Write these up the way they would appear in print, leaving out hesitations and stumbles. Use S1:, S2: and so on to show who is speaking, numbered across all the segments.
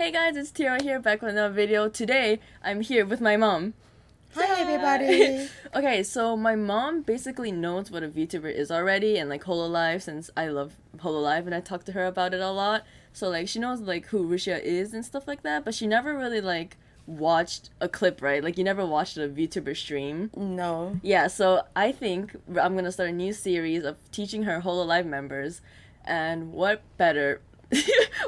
S1: Hey guys, it's Tira here back with another video. Today, I'm here with my mom.
S2: Hi everybody!
S1: Okay, so my mom basically knows what a VTuber is already and like Hololive since I love Hololive and I talk to her about it a lot. So like she knows like who Russia is and stuff like that, but she never really like watched a clip, right? Like you never watched a VTuber stream.
S2: No.
S1: Yeah, so I think I'm gonna start a new series of teaching her Hololive members, and what better,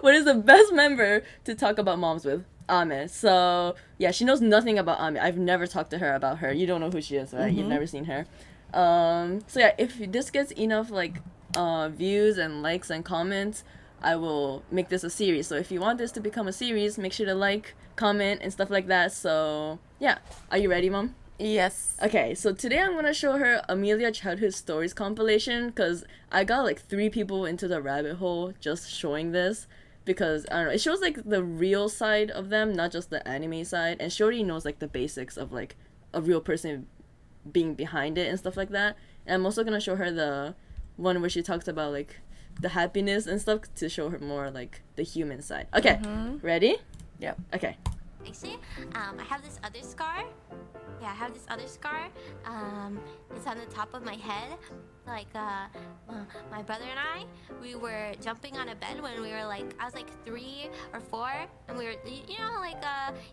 S1: what is the best member to talk about moms with? Ame. So yeah, she knows nothing about Ame. I've never talked to her about her. You don't know who she is, right? You've never seen her. So yeah, if this gets enough like views and likes and comments, I will make this a series. So if you want this to become a series, make sure to like, comment, and stuff like that. So yeah, are you ready, Mom?
S2: Yes.
S1: Okay, so today I'm gonna show her Amelia Childhood Stories compilation because I got like 3 people into the rabbit hole just showing this because I don't know, it shows like the real side of them, not just the anime side, and she already knows like the basics of like a real person being behind it and stuff like that. And I'm also gonna show her the one where she talks about like the happiness and stuff to show her more like the human side. Okay, ready?
S2: Yep.
S1: Okay.
S3: Actually, I have this other scar. Yeah, I have this other scar. It's on the top of my head. Like, my brother and I, we were jumping on a bed when we were like, I was like 3 or 4, and we were, you know, like,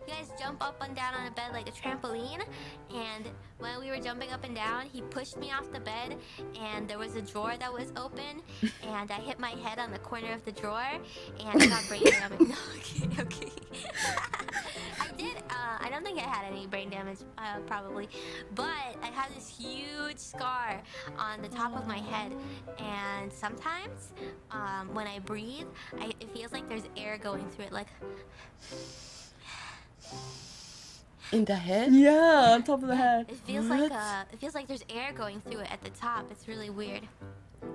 S3: you guys jump up and down on a bed like a trampoline, and when we were jumping up and down, he pushed me off the bed, and there was a drawer that was open, and I hit my head on the corner of the drawer, and I got brain damage. No, okay. I did, I don't think I had any brain damage, probably, but I had this huge scar on the top of my head, and sometimes when I breathe, it feels like there's air going through it, like
S2: In the head?
S1: Yeah, on top of the head.
S3: it feels like there's air going through it at the top. It's really weird.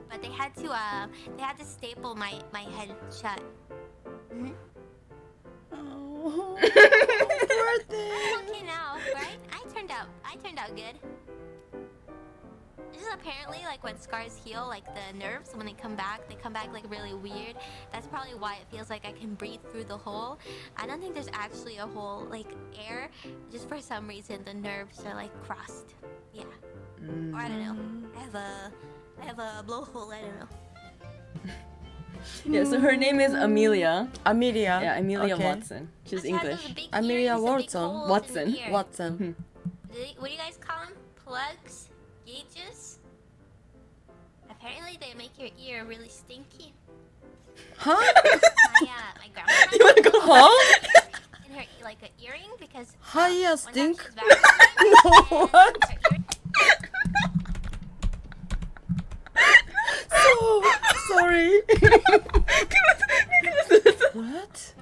S3: But they had to staple my head shut.
S2: Oh,
S3: I'm okay now, right? I turned out good. This is apparently like when scars heal, like the nerves, when they come back like really weird. That's probably why it feels like I can breathe through the hole. I don't think there's actually a hole, like air. Just for some reason the nerves are like crossed. Yeah. Or I don't know. I have a blowhole, I don't know.
S1: Yeah, so her name is Amelia.
S2: Amelia.
S1: Yeah, Amelia
S2: Okay.
S1: Watson. She's
S3: She has those
S1: English.
S3: big
S2: Amelia
S3: earrings, the big
S2: Watson.
S3: holes in
S1: Watson.
S3: the ear.
S2: Watson.
S3: What do you guys call them? Plugs? Gauges? Apparently they make your ear really stinky.
S2: Huh?
S3: My grandma had
S1: You wanna go home?
S3: in her like an earring because
S2: Hi, yeah,
S3: one time
S2: stink.
S3: she was vacuuming
S2: No,
S3: and
S2: what?
S3: her earring-
S2: So sorry. What?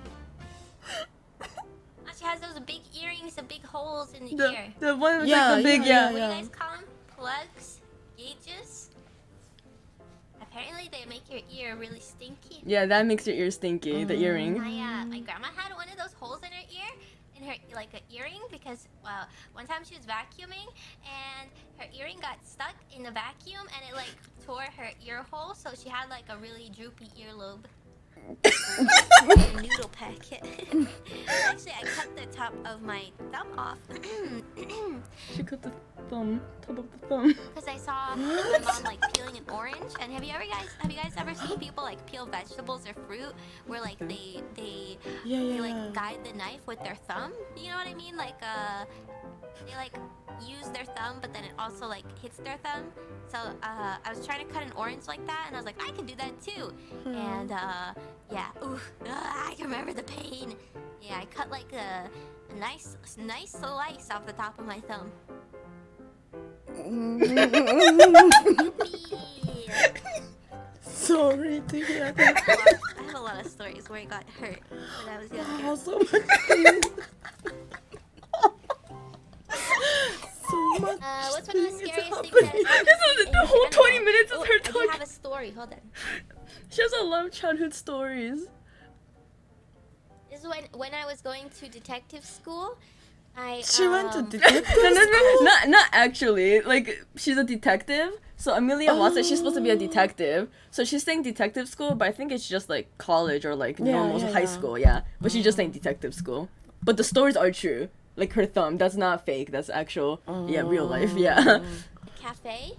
S3: she has those big earrings, the big holes in the
S1: The,
S3: ear.
S1: the one with
S2: Yeah,
S1: like the big,
S2: yeah,
S3: What
S1: yeah.
S3: do you guys call them? Plugs? Gauges? Apparently they make your ear really stinky.
S1: Yeah, that makes your ear stinky, the earring.
S3: My grandma had one of those holes in her ear, like an earring, because one time she was vacuuming and her earring got stuck in the vacuum and it like tore her ear hole, so she had like a really droopy earlobe. A noodle packet. Actually, I cut the top of my thumb off
S1: She cut the top of the thumb.
S3: because I saw my mom like peeling an orange. And have you guys ever seen people like peel vegetables or fruit where like they
S2: Yeah,
S3: they
S2: yeah.
S3: like guide the knife with their thumb? You know what I mean? Like they like use their thumb, but then it also like hits their thumb. So I was trying to cut an orange like that, and I was like, I can do that too. And yeah, I can remember the pain. Yeah, I cut like a nice slice off the top of my thumb.
S2: Sorry to hear that.
S3: I have a lot of stories where I got hurt when I was younger.
S2: Oh, so much pain. So much.
S3: What's one of the
S2: thing is
S3: scariest things
S2: happening.
S3: that
S1: This is the whole 20 minutes is her
S3: I do
S1: talking.
S3: have a story. Hold on.
S1: She has a lot of childhood stories.
S3: This is when I was going to detective school.
S2: She went to
S3: um,
S2: detective
S1: No, no, no,
S2: school?
S1: not actually. Like she's a detective. So Amelia Watson, she's supposed to be a detective. So she's saying detective school, but I think it's just like college or like
S2: Yeah,
S1: normal
S2: yeah,
S1: high
S2: yeah.
S1: school, yeah. But she's just saying detective school. But the stories are true. Like her thumb, that's not fake. That's actual, yeah, real life, yeah.
S3: a cafe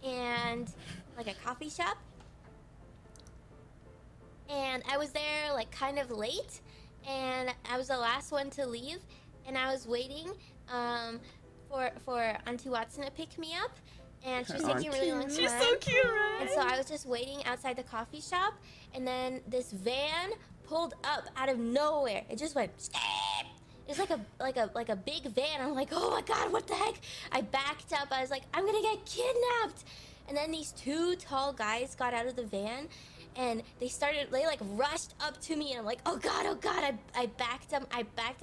S3: and like a coffee shop. And I was there like kind of late, and I was the last one to leave, and I was waiting for Auntie Watson to pick me up, and she was taking a really long time.
S1: She's so cute, right?
S3: And so I was just waiting outside the coffee shop, and then this van pulled up out of nowhere. It just went. It's like a big van. I'm like, oh my god, what the heck? I backed up. I was like, I'm gonna get kidnapped. And then these two tall guys got out of the van, and they like rushed up to me, and I'm like, oh god, oh god. I backed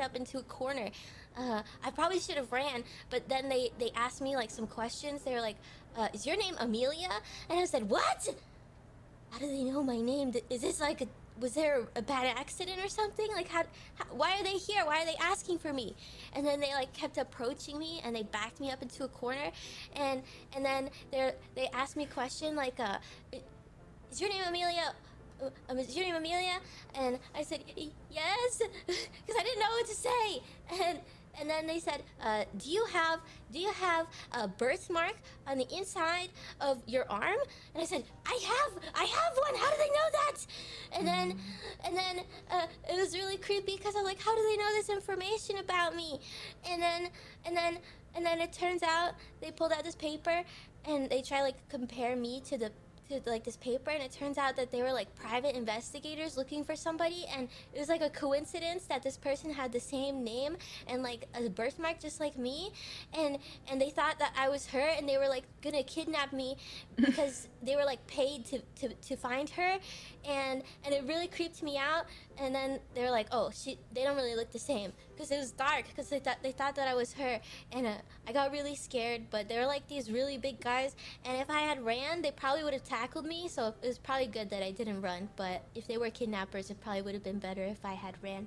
S3: up into a corner. I probably should have ran, but then they asked me like some questions. They were like, is your name Amelia? And I said, what? How do they know my name? Is this like was there a bad accident or something? Like, why are they here? Why are they asking for me? And then they like kept approaching me, and they backed me up into a corner, and then they asked me a question like, is your name Amelia? Is your name Amelia? And I said, yes, because I didn't know what to say. And then they said, do you have a birthmark on the inside of your arm? And I said, I have one. How do they know that? And then it was really creepy because I was like, how do they know this information about me? And then it turns out they pulled out this paper, and they try like compare me to like this paper, and it turns out that they were like private investigators looking for somebody, and it was like a coincidence that this person had the same name and like a birthmark just like me, and they thought that I was her, and they were like gonna kidnap me because they were like paid to find her, and it really creeped me out. And then they were like, oh, they don't really look the same, because it was dark, because they thought that I was her, and I got really scared. But they were like these really big guys, and if I had ran, they probably would have tackled me. So it was probably good that I didn't run. But if they were kidnappers, it probably would have been better if I had ran.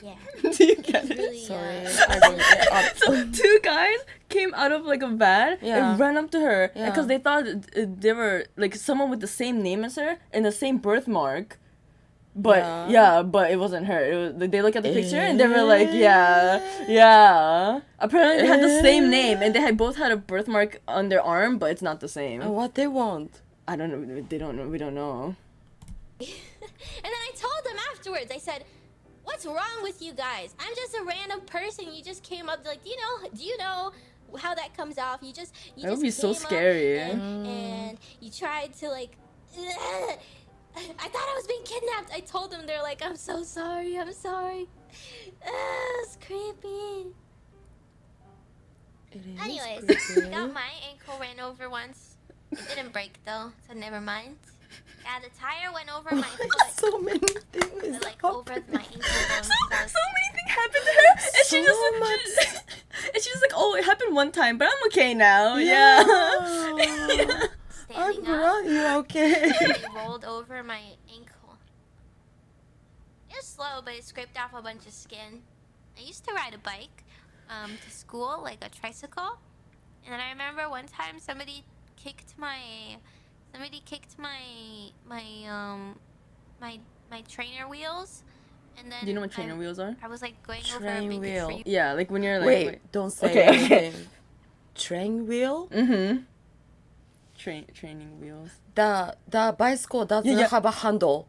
S3: Yeah.
S1: Do you get it?
S3: Really,
S2: Sorry, I don't get up.
S1: So two guys came out of like a van
S2: Yeah.
S1: and ran up to her
S2: Yeah.
S1: because they thought they were like someone with the same name as her and the same birthmark. But but it wasn't her. It was, they look at the picture and they were like, yeah. Apparently they had the same name, and they both had a birthmark on their arm, but it's not the same.
S2: What they want?
S1: I don't know. They don't know. We don't know.
S3: And then I told them afterwards. I said, what's wrong with you guys? I'm just a random person. You just came up like, do you know how that comes off? You just
S1: That would be so
S3: came up
S1: scary.
S3: and you tried to like I thought I was being kidnapped. I told them. They're like, I'm so sorry. It's creepy.
S2: It is
S3: Anyways,
S2: creepy.
S3: got my ankle ran over once. It didn't break though, so never mind. Yeah, the tire went over my foot.
S2: So many things.
S3: But, like over my ankle bone.
S1: So many things happened to her, and she
S2: So
S1: just
S2: much.
S1: and she's like, oh, it happened one time, but I'm okay now. Yeah.
S2: I'm
S3: Standing up,
S2: glad you're okay.
S3: they rolled over my ankle. It was slow, but it scraped off a bunch of skin. I used to ride a bike to school, like a tricycle. And then I remember one time somebody kicked my trainer wheels. And then
S1: Do you know what trainer wheels are?
S3: I was like going over a
S2: Train
S3: big
S2: wheel.
S3: tree.
S1: Yeah, like when you're like.
S2: Wait, don't say
S1: Okay, okay.
S2: anything. Train wheel?
S1: Mm-hmm. Training wheels.
S2: The bicycle doesn't
S1: Yeah.
S2: have a handle.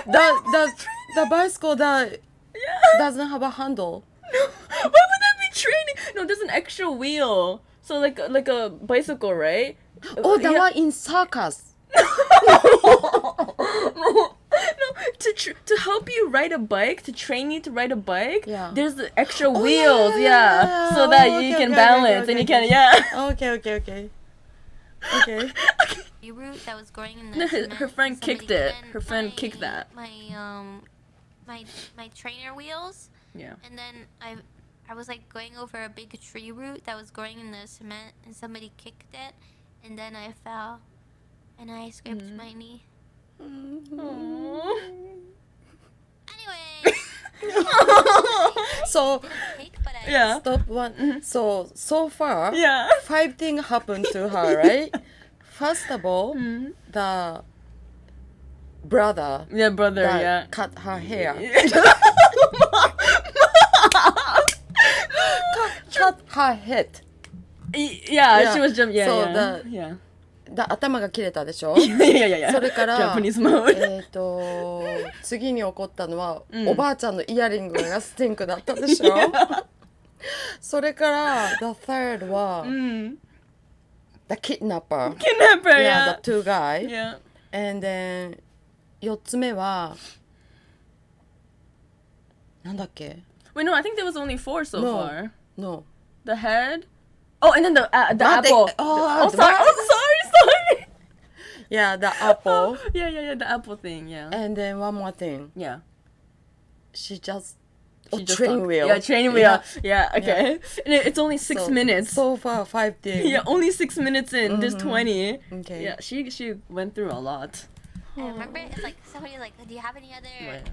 S2: The bicycle that doesn't have a handle.
S1: Why would that be training? No, there's an extra wheel. So like a bicycle, right?
S2: Oh, the
S1: Yeah.
S2: one in circus.
S1: No, to help you ride a bike, to train you to ride a bike,
S2: Yeah.
S1: there's the extra
S2: Oh,
S1: wheels,
S2: yeah.
S1: so that
S2: Oh,
S1: you
S2: okay,
S1: can
S2: okay,
S1: balance
S2: okay,
S1: and you
S2: okay.
S1: can, yeah.
S2: Okay. Okay.
S3: A root that was growing in the
S1: No,
S3: cement,
S1: her friend
S3: and somebody
S1: kicked it.
S3: bent
S1: Her friend kicked
S3: my-
S1: that.
S3: My trainer wheels,
S1: Yeah.
S3: and then I was like going over a big tree root that was growing in the cement, and somebody kicked it, and then I fell, and I scraped my knee.
S1: Aww.
S3: Anyway,
S2: So
S3: cake, but I
S1: Yeah.
S2: stop one. So far,
S1: Yeah.
S2: 5 things happened to her, right? First of all, the brother
S1: Yeah, brother,
S2: that
S1: yeah.
S2: cut her hair. cut her head.
S1: Yeah, she was jumping. Yeah,
S2: So
S1: yeah.
S2: the-
S1: yeah.
S2: 頭が切れたでしょ
S1: yeah, yeah, yeah.
S2: それから
S1: Japanese mode.
S2: 次に起こったのは、
S1: うん
S2: おばあちゃんのイヤリングがスティンクだったでしょそれから The third は、The kidnapper
S1: Kidnapper,
S2: Yeah,
S1: yeah.
S2: the two guy
S1: Yeah.
S2: And then 4つ目はなんだっけ
S1: Wait, no, I think there was only 4 so
S2: No.
S1: far.
S2: No
S1: The head. Oh, and then the apple.
S2: Oh,
S1: sorry. Oh, sorry.
S2: Yeah, the apple
S1: Yeah, yeah, yeah. The apple thing. Yeah.
S2: And then one more thing
S1: Yeah.
S2: She just
S1: She just
S2: train
S1: talked.
S2: wheel
S1: Yeah, train wheel. Yeah. Okay. And it's only 6
S2: So-
S1: minutes.
S2: So far 5 things
S1: Yeah, only 6 minutes in. There's 20.
S2: Okay.
S1: Yeah, she went through a lot.
S3: I remember it's like somebody like, do you have any other?
S1: Right.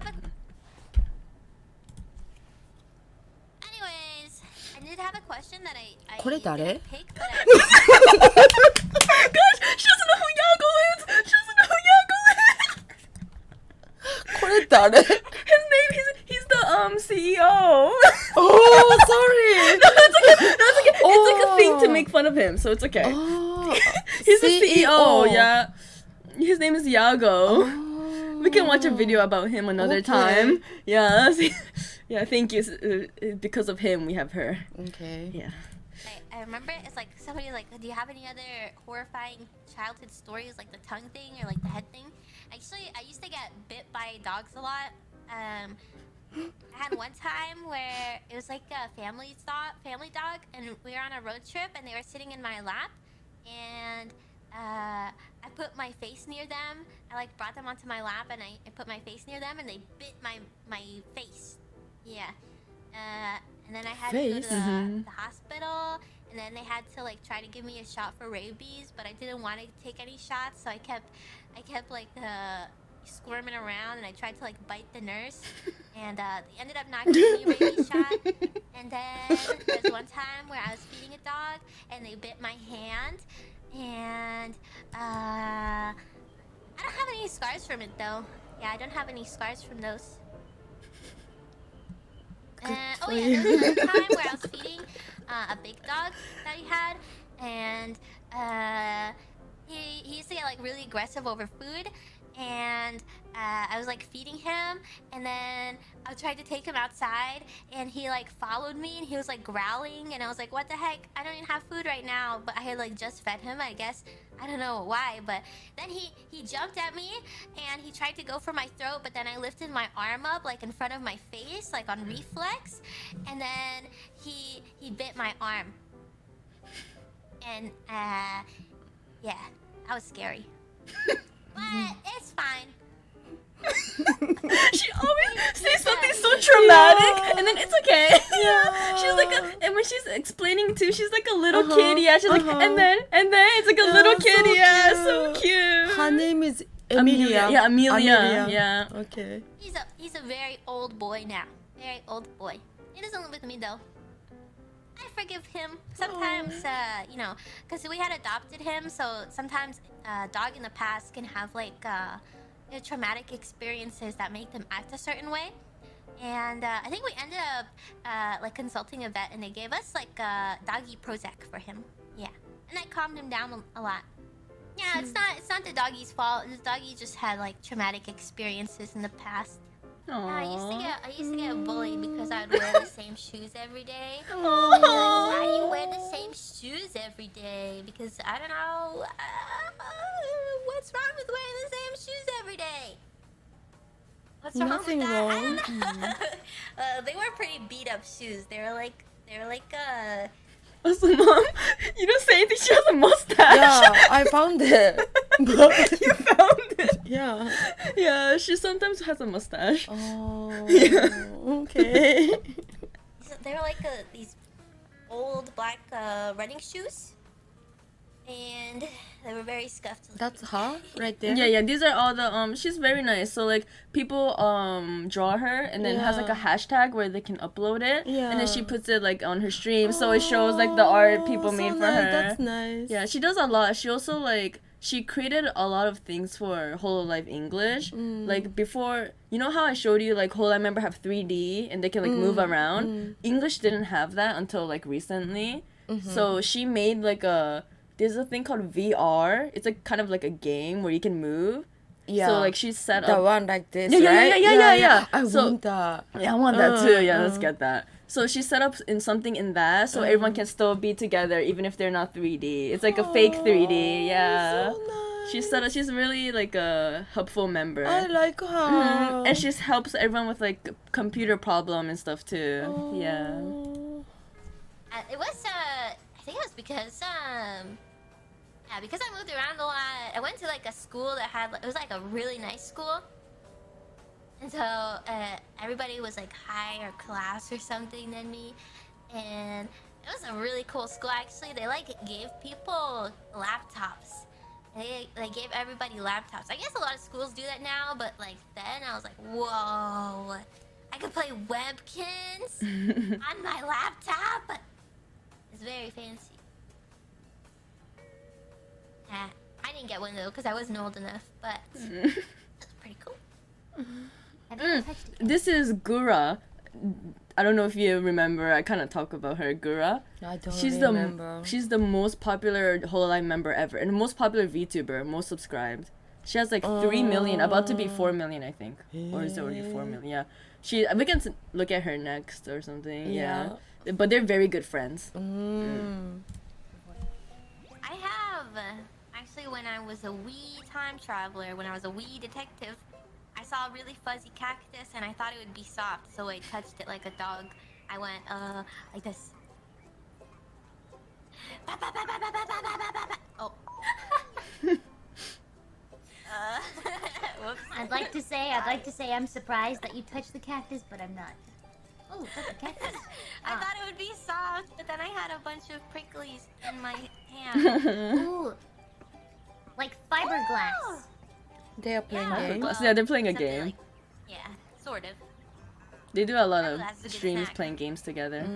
S3: Anyways, I did have a question that I
S2: これ誰
S3: didn't pick, but I,
S1: Gosh, she doesn't know who Yago is. She doesn't know who Yago is.
S2: これ誰
S1: His name, he's the CEO.
S2: Oh, sorry.
S1: No, it's okay. No, it's okay. It's like a thing to
S2: Oh.
S1: make fun of him, so it's okay.
S2: Oh,
S1: He's the CEO.
S2: CEO.
S1: Yeah. His name is Yago.
S2: Oh.
S1: We can watch a video about him another
S2: Okay.
S1: time. Yeah. Yeah, thank you. Because of him, we have her.
S2: Okay.
S1: Yeah.
S3: I remember it's like somebody like, do you have any other horrifying childhood stories like the tongue thing or like the head thing? Actually, I used to get bit by dogs a lot. I had one time where it was like a family dog, and we were on a road trip, and they were sitting in my lap, and I put my face near them. I like brought them onto my lap, and I put my face near them, and they bit my face. Yeah. And then I had to go
S2: Face?
S3: to the hospital, and then they had to like try to give me a shot for rabies, but I didn't want to take any shots, so I kept like squirming around, and I tried to like bite the nurse, and they ended up not giving me a rabies shot. And then there's one time where I was feeding a dog, and they bit my hand, and I don't have any scars from it though. Yeah, I don't have any scars from those. Oh yeah, there was another time where I was feeding a big dog that he had, and he used to get like really aggressive over food, and I was like feeding him, and then I tried to take him outside, and he like followed me, and he was like growling, and I was like, what the heck, I don't even have food right now, but I had like just fed him, I guess. I don't know why, but then he jumped at me, and he tried to go for my throat, but then I lifted my arm up like in front of my face, like on reflex, and then he bit my arm, and yeah, that was scary. But it's fine.
S1: She always says something so traumatic, and then it's okay.
S2: Yeah.
S1: She's like and when she's explaining too, she's like a little kid. Yeah, she's like, and then it's like a little
S2: so
S1: kid. Yeah,
S2: cute.
S1: so cute.
S2: Her name is Amelia.
S1: Yeah, Amelia. Yeah.
S2: Okay.
S3: He's a very old boy now. Very old boy. He doesn't live with me though. I forgive him. Sometimes, you know, because we had adopted him, so sometimes a dog in the past can have like you know, traumatic experiences that make them act a certain way. And I think we ended up like consulting a vet, and they gave us like doggy Prozac for him. Yeah, and that calmed him down a lot. Yeah, it's not the doggy's fault. The doggy just had like traumatic experiences in the past. Yeah, I used to get bullied because I'd wear the same shoes every day. And they're like, why do you wear the same shoes every day? Because I don't know what's wrong with wearing the same shoes every day. What's wrong
S2: Nothing
S3: with that?
S2: wrong.
S3: I don't know. They were pretty beat up shoes. They were like
S1: Also, Mom, you don't say anything. She has a mustache.
S2: Yeah, I found it. But
S1: You found it.
S2: yeah.
S1: Yeah, she sometimes has a mustache.
S2: Oh.
S1: Yeah.
S2: Okay.
S3: they were like these old black running shoes. and they were very scuffed.
S2: That's her right there.
S1: Yeah, yeah. These are all the she's very nice. So like people draw her and then has like a hashtag where they can upload it.
S2: Yeah.
S1: And then she puts it like on her stream, so it shows like the art people
S2: so
S1: made for
S2: nice.
S1: her.
S2: That's nice.
S1: Yeah, she does a lot. She also like she created a lot of things for Hololive English. Like before, you know how I showed you like Hololive member have 3D and they can like move around. English didn't have that until like recently. So she made like there's a thing called VR. It's like kind of like a game where you can move.
S2: Yeah.
S1: So like she set
S2: The
S1: up.
S2: one like this,
S1: Yeah,
S2: right?
S1: yeah.
S2: I
S1: So-
S2: want that.
S1: Yeah, I want that too. Yeah, let's get that. So she set up in something in that, so everyone can still be together even if they're not 3D. It's like a fake 3D. Yeah.
S2: So nice.
S1: She's really like a helpful member.
S2: I like her.
S1: And she helps everyone with like computer problem and stuff too. Yeah.
S3: It was I think it was because yeah, because I moved around a lot. I went to like a school that had it was like a really nice school, and so everybody was like higher class or something than me, and it was a really cool school actually. They like gave people laptops. They gave everybody laptops. I guess a lot of schools do that now, but like then I was like, whoa, I could play Webkins on my laptop. It's very fancy. Yeah, I didn't get one though because I wasn't old enough, but that's pretty cool. I never touched it.
S1: This is Gura. I don't know if you remember. I kind of talk about her, Gura.
S2: I don't
S1: She's
S2: remember.
S1: she's the most popular Hololive member ever and the most popular VTuber, most subscribed. She has like 3 million, about to be 4 million, I think, or is it already 4 million? Yeah, we can look at her next or something. Yeah, but they're very good friends.
S3: I have actually when I was a wee time traveler, when I was a wee detective, I saw a really fuzzy cactus and I thought it would be soft, so I touched it like a dog. I went like this. Oh. Whoops.
S4: I'd like to say I'm surprised that you touched the cactus, but I'm not. Oh, that's a cactus.
S3: I thought it would be soft, but then I had a bunch of pricklies in my hand.
S4: Ooh, like fiberglass.
S2: They are playing
S3: Yeah.
S2: games.
S1: Yeah, they're playing a
S3: Something
S1: game.
S3: like- yeah, sort of.
S1: They do a lot of
S3: That's a good
S1: streams
S3: snack.
S1: playing games together.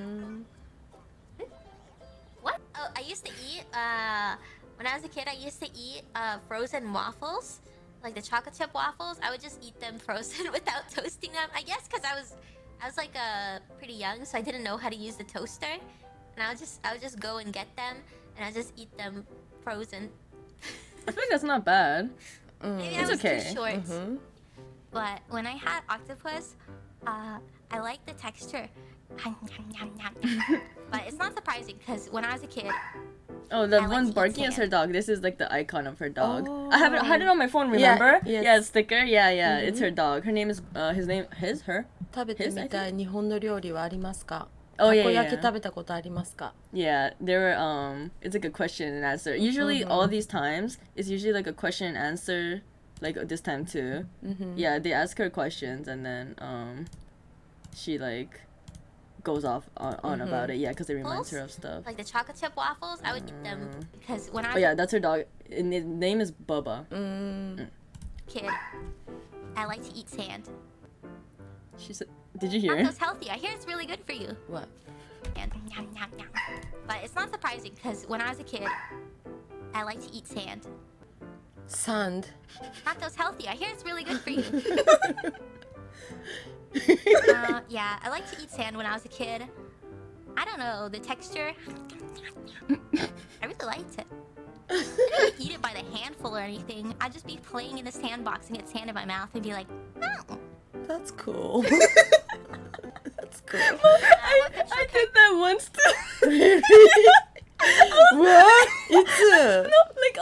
S3: What? Oh, I used to eat, when I was a kid, I used to eat, frozen waffles. Like the chocolate chip waffles. I would just eat them frozen without toasting them. I guess because I was like, pretty young, so I didn't know how to use the toaster. And I would just go and get them, and I would just eat them frozen.
S1: I feel like that's not bad.
S3: Maybe
S1: It's
S3: I was
S1: okay.
S3: too short. But when I had octopus, I like the texture. But it's not surprising because when I was a kid,
S1: Oh, the
S3: I like
S1: one
S3: to eat
S1: barking is her
S3: sand.
S1: dog. This is like the icon of her dog.
S2: Oh.
S1: I had it on my phone.
S2: Yeah,
S1: Remember?
S2: yes.
S1: Yeah, sticker. Yeah. It's her dog. Her name is her.
S2: 食べてみたい日本の料理はありますか？
S1: Oh,
S2: た
S1: yeah,
S2: こ
S1: yeah,
S2: 焼き
S1: yeah.
S2: 食べたことありますか？
S1: Yeah, there were it's like a question and answer. Usually all these times it's usually like a question and answer, like this time too. Yeah, they ask her questions and then she like goes off on about it. Yeah, because it reminds her of stuff.
S3: like the chocolate chip waffles, I would eat them because when I
S1: Oh
S3: was
S1: yeah, that's her dog. And his name is Bubba.
S3: a kid, I like to eat sand.
S1: She said, "Did you hear?"
S3: Not those healthy. I hear it's really good for you.
S2: What?
S3: And but it's not surprising because when I was a kid, I like to eat sand.
S2: Sand.
S3: Not those healthy. I hear it's really good for you. Yeah, I like to eat sand when I was a kid. I don't know, the texture. I really liked it. I didn't eat it by the handful or anything. I'd just be playing in the sandbox and get sand in my mouth and be like, oh.
S2: That's cool. That's cool.
S1: I did that once too.
S2: What? It's
S1: Like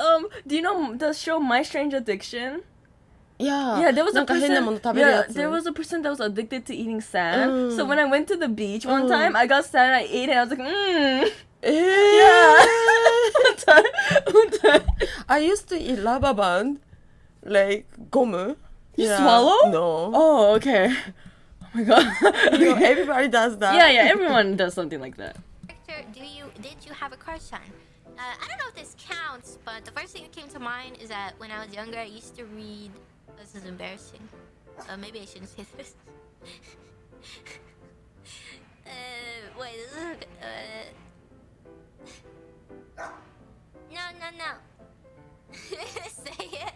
S1: do you know the show My Strange Addiction?
S2: yeah.
S1: Yeah, there was
S2: な
S1: a
S2: んか変なも
S1: person.
S2: の食べる
S1: Yeah,
S2: やつ。
S1: there was a person that was addicted to eating sand. So when I went to the beach one time, I got sand and I ate it. I was like,
S2: Yeah.
S1: One time.
S2: I used to eat rubber band, like ゴム.
S1: You swallow?
S2: No.
S1: Oh, okay. Oh my god.
S2: You know, everybody does that.
S1: Yeah, everyone does something like that.
S3: Victor, did you have a crush on? I don't know if this counts, but the first thing that came to mind is that when I was younger, I used to read. This is embarrassing. Maybe I shouldn't say this. Wait, this is. No. Say it.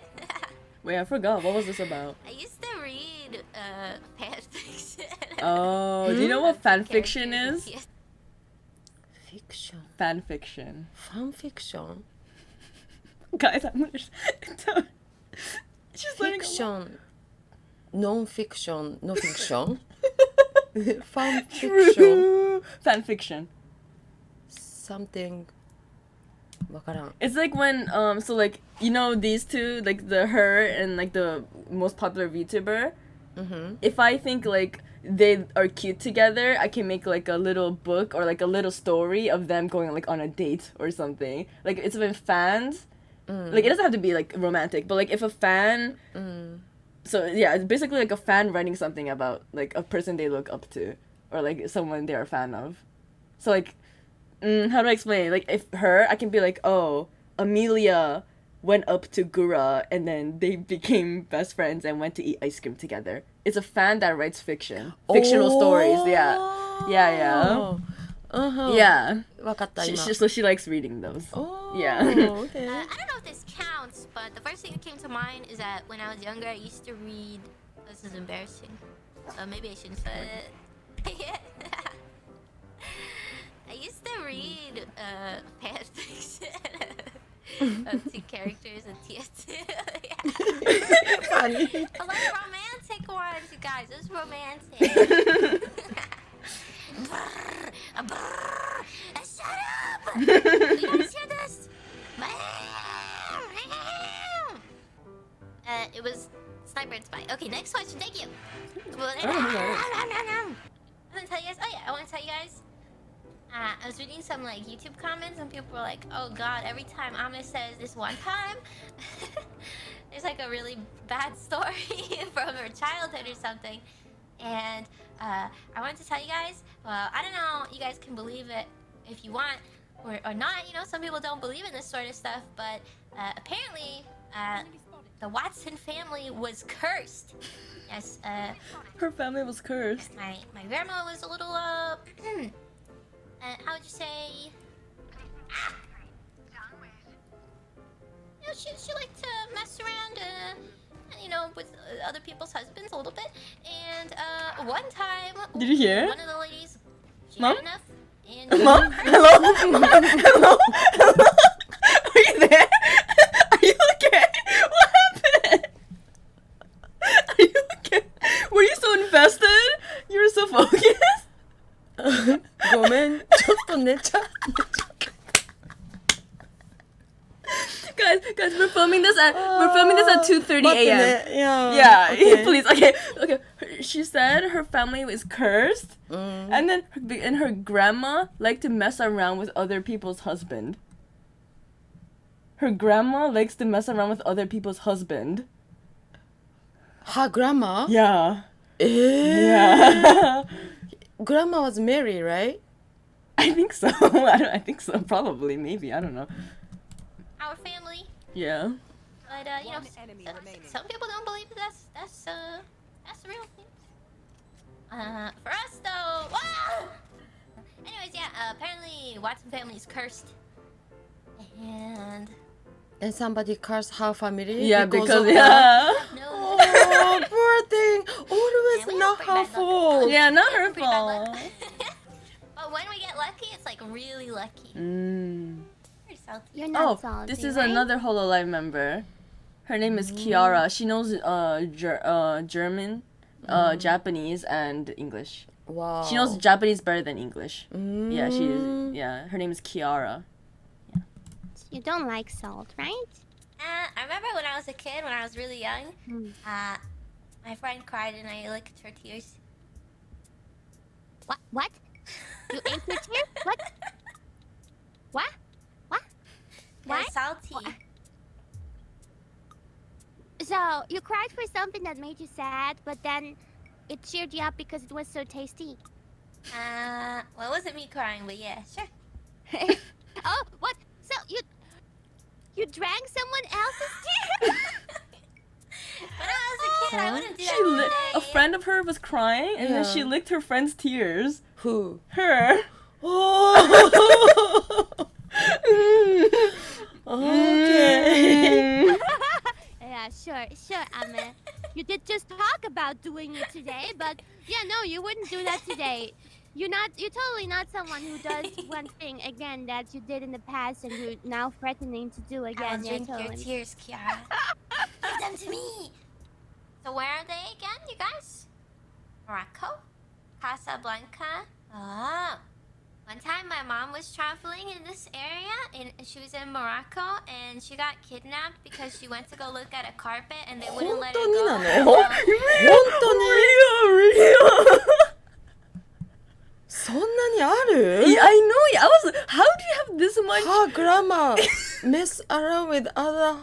S1: Wait, I forgot. What was this about?
S3: I used to read fan fiction.
S1: Oh, do you know what fan fiction is?
S2: Fiction.
S1: Fan fiction.
S2: Fan fiction.
S1: Guys, I'm gonna. She's learning a lot.
S2: Fiction. Non-fiction. No fiction. Fan fiction.
S1: True. Fan fiction.
S2: Something. わからん.
S1: It's like when so like you know these two, like her and like the most popular VTuber. If I think like they are cute together, I can make like a little book or like a little story of them going like on a date or something. Like it's when fans, like it doesn't have to be like romantic, but like if a fan, so yeah, it's basically like a fan writing something about like a person they look up to or like someone they're a fan of. So like, how do I explain? Like if her, I can be like, oh, Amelia went up to Gura and then they became best friends and went to eat ice cream together. It's a fan that writes fictional stories. Yeah. Yeah.
S2: わかった今.
S1: So she likes reading those.
S2: Oh,
S1: Yeah.
S2: okay.
S3: I don't know if this counts, but the first thing that came to mind is that when I was younger, I used to read. This is embarrassing. Maybe I shouldn't say it. I used to read fan fiction of two characters in TF2.
S2: Funny.
S3: But like romantic ones, you guys. It was romantic. Shut up! You guys hear this? It was Sniper and Spy. Okay, next question. Thank you. I want to tell you guys. Oh yeah, I want to tell you guys. I was reading some like YouTube comments and people were like, "Oh God!" Every time Ame says this one time, there's like a really bad story from her childhood or something. And I wanted to tell you guys. Well, I don't know. You guys can believe it if you want or not. You know, some people don't believe in this sort of stuff, but apparently, the Watson family was cursed. Yes.
S1: Her family was cursed.
S3: My grandma was a little how would you say? You know, she liked to mess around, you know, with other people's husbands a little bit. And one time,
S1: Did you hear?
S3: one of the ladies, she
S1: Mom?
S3: had enough. And
S1: Mom? Hello? Mom? Hello? Hello? Are you there? Are you okay? What happened? Are you okay? Were you so invested? You were so focused?
S2: ごめん、ちょっと寝ちゃった。
S1: Guys, we're filming this at 2:30
S2: 待って
S1: a.m.
S2: ね。Yeah.
S1: Yeah,
S2: Okay.
S1: please. Okay. She said her family was cursed, and then her grandma liked to mess around with other people's husband. Her grandma likes to mess around with other people's husband.
S2: Her grandma?
S1: Yeah.
S2: Yeah. Grandma was Mary, right?
S1: I think so. I think so. Probably. Maybe. I don't know.
S3: our family.
S1: Yeah.
S3: But you know, some people don't believe that's the real thing. For us though, anyways, yeah. Apparently, Watson family is cursed, and
S2: somebody cursed her family.
S1: Yeah,
S2: because
S1: because
S2: of
S1: yeah.
S3: no.
S2: Oh, poor thing. Always
S3: Yeah, we
S2: not
S3: have
S2: her
S3: pretty bad luck.
S2: fault.
S1: Yeah, not her
S3: Pretty bad luck.
S1: fault.
S3: But when we get lucky, it's like really lucky.
S1: Mm.
S3: Pretty salty.
S4: You're not
S1: Oh,
S4: salty,
S1: this is
S4: right?
S1: another Hololive member. Her name is Kiara. She knows German, Japanese, and English.
S2: Wow.
S1: She knows Japanese better than English.
S2: Mm.
S1: Yeah, she is. Yeah, her name is Kiara.
S4: You don't like salt, right?
S3: I remember when I was a kid, when I was really young, my friend cried and I licked her tears.
S4: What? What? You ate your tears? What? What? What?
S3: They're
S4: What?
S3: salty.
S4: So you cried for something that made you sad, but then it cheered you up because it was so tasty.
S3: Well, it wasn't me crying, but yeah, sure.
S4: Oh, what? So you You drank someone else's tears?
S3: When I was a kid, I wouldn't do that
S1: She
S3: today.
S1: a friend of her was crying, and then
S2: Yeah.
S1: she licked her friend's tears.
S2: Who?
S1: Her.
S2: Oh. Okay.
S4: Yeah, sure, Ame. You did just talk about doing it today, but yeah, no, you wouldn't do that today. You're totally not someone who does one thing again that you did in the past and you're now threatening to do
S3: I
S4: again.
S3: will
S4: Yeah,
S3: drink your
S4: totally.
S3: tears, Kiara. Give them to me. So where are they again, you guys? Morocco? Casablanca? Oh. One time my mom was traveling in this area and she was in Morocco and she got kidnapped because she went to go look at a carpet and they wouldn't let her
S2: 本当に
S3: go.
S2: なの
S3: until-
S2: 本当に
S1: Real.
S2: そんなにある
S1: Yeah, I know. I was. How do you have this much
S2: Her grandma mess around with other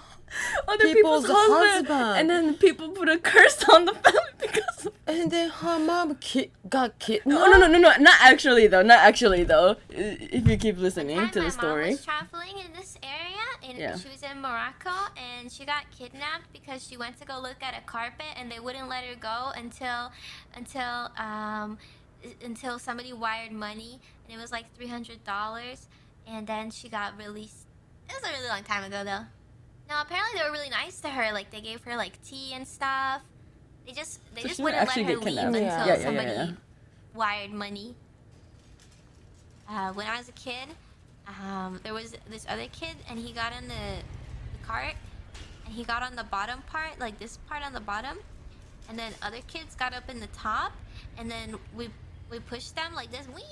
S1: other
S2: people's
S1: people's husband,
S2: husband.
S1: and then people put a curse on the family because of.
S2: and then her mom got kidnapped?
S1: No, not actually though. Not actually though. If you keep listening
S3: One
S1: to
S3: time
S1: the
S3: my mom
S1: story.
S3: was traveling in this area and
S1: Yeah.
S3: she was in Morocco and she got kidnapped because she went to go look at a carpet and they wouldn't let her go until somebody wired money and it was like $300 and then she got released. It was a really long time ago though. No, apparently they were really nice to her. Like they gave her like tea and stuff. They just
S1: So
S3: wouldn't
S1: she
S3: let
S1: actually
S3: her
S1: get
S3: leave
S1: kidnapped.
S3: until
S2: Yeah.
S3: somebody wired money. When I was a kid, there was this other kid and he got in the cart and he got on the bottom part, like this part on the bottom, and then other kids got up in the top and then we pushed them like this, whee!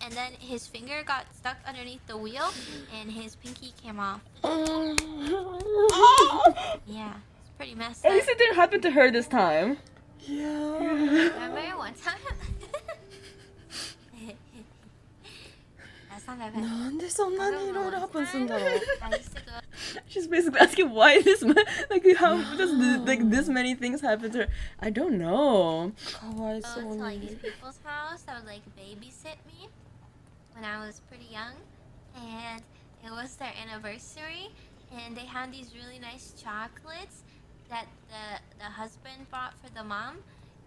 S3: And then his finger got stuck underneath the wheel and his pinky came off. Yeah, it's pretty messed
S1: At
S3: up.
S1: least it didn't happen to her this time.
S2: Yeah.
S3: Remember one time? That's not that bad.
S2: なんでそんなにいろいろハプンするんだろう
S3: I used to go.
S1: She's basically asking why this like how does like this many things happen to her. I don't know.
S2: かわい
S3: Go
S2: そう
S3: to like
S2: に
S3: these people's house that would like babysit me when I was pretty young, and it was their anniversary, and they had these really nice chocolates that the husband bought for the mom,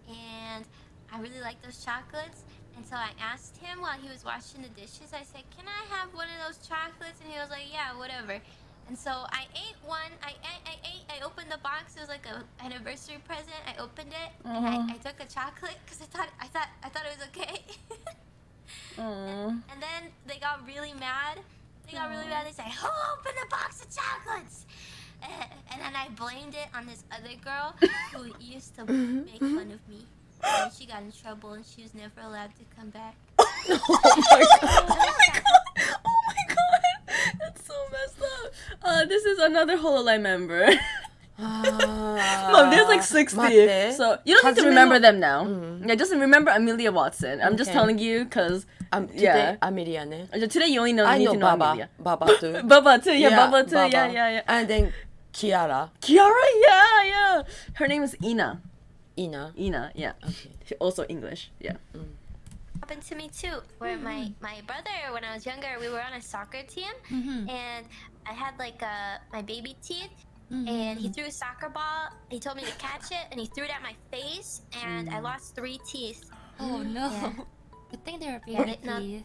S3: and I really liked those chocolates, and so I asked him while he was washing the dishes. I said, "Can I have one of those chocolates?" And he was like, "Yeah, whatever." And so I ate one. I opened the box. It was like a anniversary present. I opened it and I took a chocolate because I thought it was okay.
S1: Aww.
S3: And then they got really mad. They said, "Who opened the box of chocolates?" And then I blamed it on this other girl who used to make fun of me. And she got in trouble and she was never allowed to come back.
S1: Oh my god. That's so messed up. This is another Hololive member.
S2: あー
S1: Mom, there's like 60.
S2: 待って
S1: So you don't need to
S2: 初めの
S1: remember them now. Yeah, just remember Amelia Watson. I'm just
S2: Okay.
S1: telling you because
S2: today
S1: yeah.
S2: アメリアね
S1: Today you only know
S2: I
S1: need
S2: know
S1: to know
S2: Baba
S1: Amelia.
S2: Baba too
S1: Baba too. Yeah, Baba too.
S2: Baba.
S1: Yeah.
S2: and then Kiara
S1: Kiara, yeah. Her name is Ina.
S2: Ina
S1: Ina, yeah.
S2: okay
S1: She also English, yeah.
S3: Happened to me too, where my brother, when I was younger, we were on a soccer team, and I had like my baby teeth, and he threw a soccer ball. He told me to catch it, and he threw it at my face, and I lost 3 teeth.
S5: Oh no.
S3: Yeah.
S5: Good thing they were
S3: Yeah,
S5: baby
S3: no-
S5: teeth.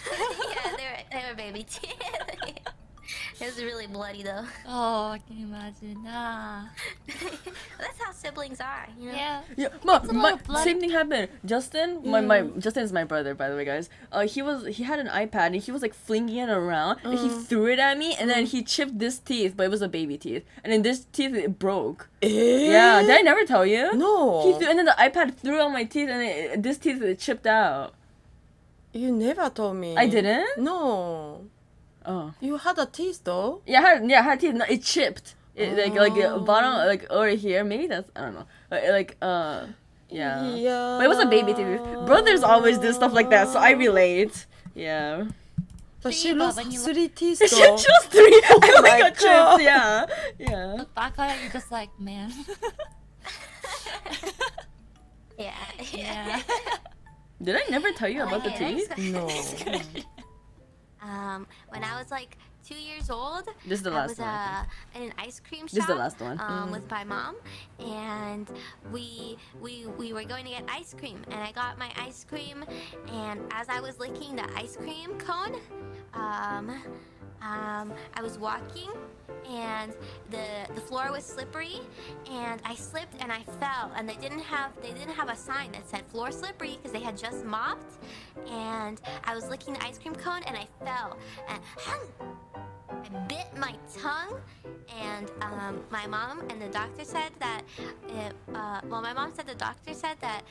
S3: Yeah, they were baby teeth. It was really bloody though.
S5: Oh, I can imagine. Ah.
S3: That's how siblings are, you know.
S5: Yeah.
S1: Yeah, Mom,
S5: a little bloody.
S1: same thing happened. Justin, my Justin is my brother, by the way, guys. He had an iPad and he was like flinging it around and he threw it at me and then he chipped this teeth, but it was a baby teeth, and then this teeth it broke. Yeah, did I never tell you?
S2: No
S1: He threw, and then the iPad threw on my teeth and this teeth it chipped out.
S2: You never told me
S1: I didn't?
S2: No
S1: Oh.
S2: You had a teeth though
S1: Yeah, I had teeth. No, it chipped. It, like bottom, like over here. Maybe that's I don't know. Yeah.
S2: Yeah.
S1: But it was a baby teeth. Brothers always do stuff like that, so I relate. Yeah.
S2: But she
S5: See, but
S2: lost
S5: when you
S2: 3 teeth
S1: She
S2: though
S1: was 3. I
S2: my
S1: like got
S2: God.
S1: chipped. Yeah.
S5: Look back on it, you're just like, man.
S3: Yeah.
S5: Yeah.
S1: Did I never tell you about the
S3: Okay,
S1: teeth?
S3: next
S2: No
S3: when I was like 2 years old.
S1: This is the
S3: I
S1: last
S3: was
S1: one, I
S3: in an ice cream shop.
S1: This is the last one.
S3: With my mom, and we were going to get ice cream, and I got my ice cream, and as I was licking the ice cream cone, I was walking, and the floor was slippery, and I slipped and I fell, and they didn't have a sign that said floor slippery because they had just mopped, and I was licking the ice cream cone and I fell, and I bit my tongue, and my mom and the doctor said that my mom said the doctor said that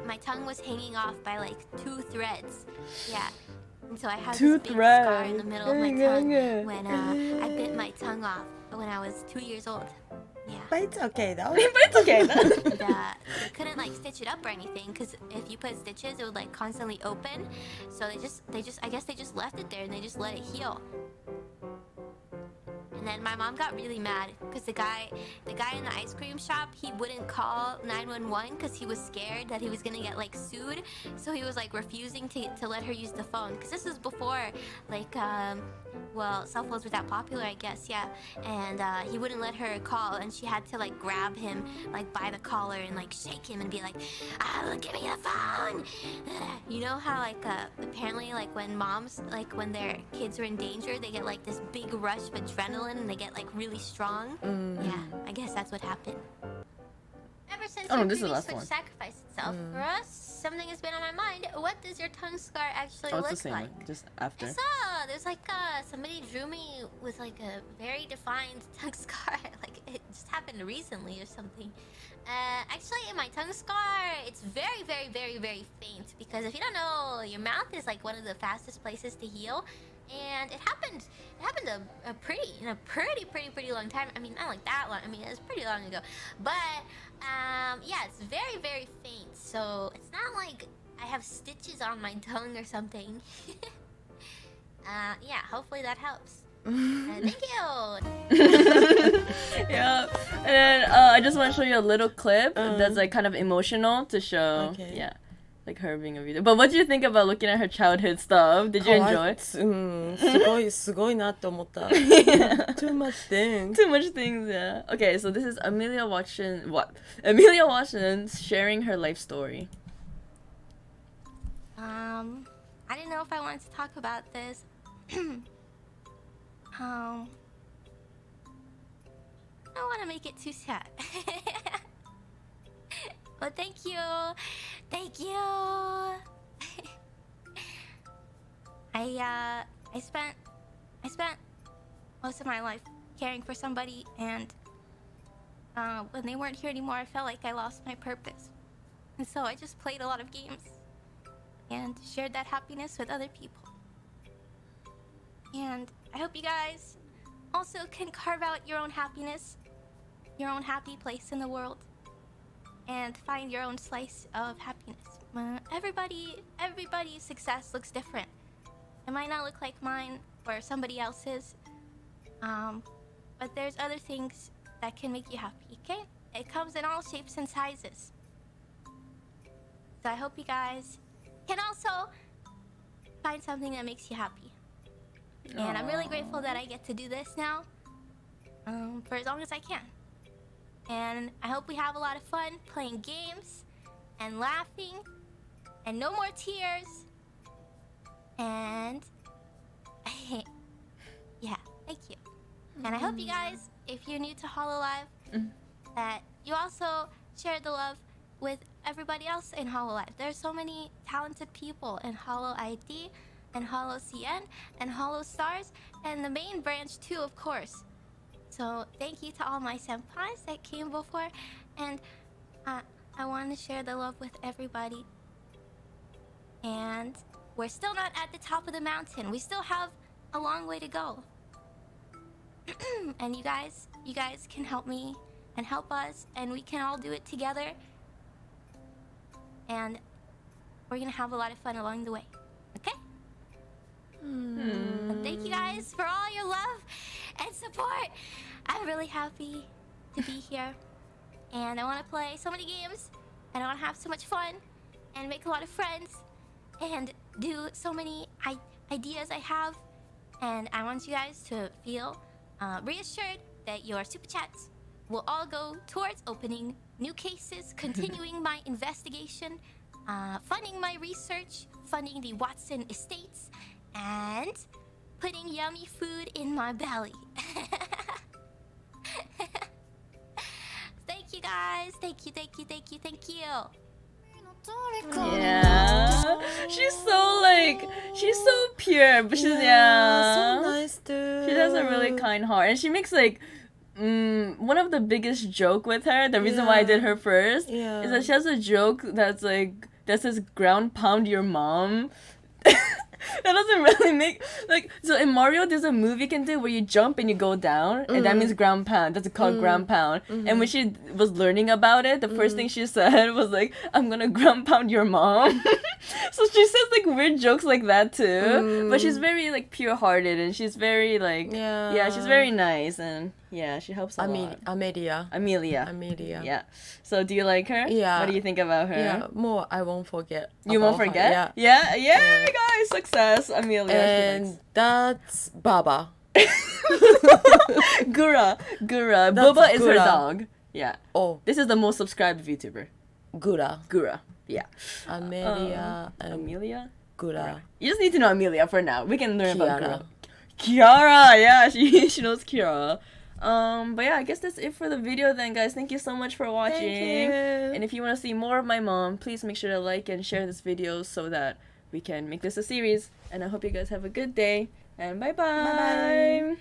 S3: my tongue was hanging off by like 2 threads. Yeah. And so I had
S1: Two
S3: this big scar
S1: threads.
S3: in the middle of my tongue when I bit my tongue off when I was 2 years old. Yeah.
S2: But it's okay though.
S1: But it's okay.
S3: And, they couldn't like stitch it up or anything because if you put stitches, it would like constantly open. So I guess they just left it there and they just let it heal. And then my mom got really mad because the guy in the ice cream shop, he wouldn't call 911 because he was scared that he was gonna get like sued. So he was like refusing to let her use the phone because this was before like cell phones were that popular, I guess. Yeah. And he wouldn't let her call, and she had to like grab him like by the collar and like shake him and be like, give me the phone. You know how like apparently like when moms, like when their kids are in danger, they get like this big rush of adrenaline and they get like really strong. Yeah, I guess that's what happened. Ever since
S1: Oh,
S3: your
S1: this is the
S3: previous
S1: last
S3: switch
S1: one.
S3: sacrificed itself for us, something has been on my mind. What does your tongue scar actually
S1: Oh, it's
S3: look
S1: the same
S3: like?
S1: one. Just after.
S3: I saw there's like somebody drew me with like a very defined tongue scar. Like it just happened recently or something. Actually, in my tongue scar, it's very, very, very, very faint because if you don't know, your mouth is like one of the fastest places to heal, and it happened a pretty long time. I mean, not like that long. I mean, it was pretty long ago, but yeah, it's very, very faint. So it's not like I have stitches on my tongue or something. Yeah, hopefully that helps. Thank you.
S1: Yeah. And then I just want to show you a little clip that's like kind of emotional to show.
S2: Okay.
S1: Yeah. Like her being a video. But what do you think about looking at her childhood stuff? Did you enjoy?
S2: すごいなって思った。Too much things.
S1: Too much things, yeah. Okay, so this is Amelia Watson sharing her life story.
S3: I didn't know if I wanted to talk about this. I don't want to make it too sad. But thank you. Thank you. I spent most of my life caring for somebody, and when they weren't here anymore, I felt like I lost my purpose. And so I just played a lot of games and shared that happiness with other people. And I hope you guys also can carve out your own happiness, your own happy place in the world, and find your own slice of happiness. Everybody's success looks different. It might not look like mine or somebody else's, but there's other things that can make you happy, okay? It comes in all shapes and sizes. So I hope you guys can also find something that makes you happy. And I'm really grateful that I get to do this now, for as long as I can. And I hope we have a lot of fun playing games and laughing and no more tears. And yeah, thank you. And I hope you guys, if you're new to Hololive, that you also share the love with everybody else in Hololive. There's so many talented people in Holo ID and Holo CN and Holo Stars and the main branch too, of course. So thank you to all my senpais that came before, and I want to share the love with everybody. And we're still not at the top of the mountain. We still have a long way to go. And you guys can help me and help us, and we can all do it together. And we're gonna have a lot of fun along the way. Okay? And thank you guys for all your love and support. I'm really happy to be here, and I want to play so many games, and I want to have so much fun and make a lot of friends and do so many ideas I have And I want you guys to feel reassured that your super chats will all go towards opening new cases, continuing my investigation, funding my research, funding the Watson estates, and putting yummy food in my belly. Thank you guys. Thank you, thank you, thank you, thank you.
S1: Yeah. She's so pure, but she's
S2: So nice too.
S1: She has a really kind heart, and she makes like one of the biggest joke with her. The reason why I did her first is that she has a joke that's like that says ground pound your mom. That doesn't really make like so in Mario there's a move you can do where you jump and you go down and that means ground pound. That's called ground pound. And when she was learning about it, the first thing she said was like, I'm gonna ground pound your mom. So she says like weird jokes like that too. But she's very like pure hearted and she's very like she's very nice and she helps a lot.
S2: Amelia.
S1: Yeah. So do you like her?
S2: Yeah.
S1: What do you think about her?
S2: Yeah, more I won't forget.
S1: You won't
S2: about her.
S1: forget? Yeah, guys, success, Amelia.
S2: And that's Baba.
S1: Gura.
S2: That's
S1: Bubba is her
S2: Gura.
S1: dog. Yeah.
S2: Oh,
S1: This is the most subscribed VTuber.
S2: Gura.
S1: Yeah.
S2: Amelia and
S1: Amelia?
S2: Gura.
S1: You just need to know Amelia for now. We can learn about
S2: Kiara.
S1: Gura. Kiara, yeah, she knows Kiara. But yeah, I guess that's it for the video then, guys. Thank you so much for watching.
S2: Thank you.
S1: And if you want to see more of my mom, please make sure to like and share this video so that we can make this a series. And I hope you guys have a good day. And bye-bye.
S2: Bye-bye.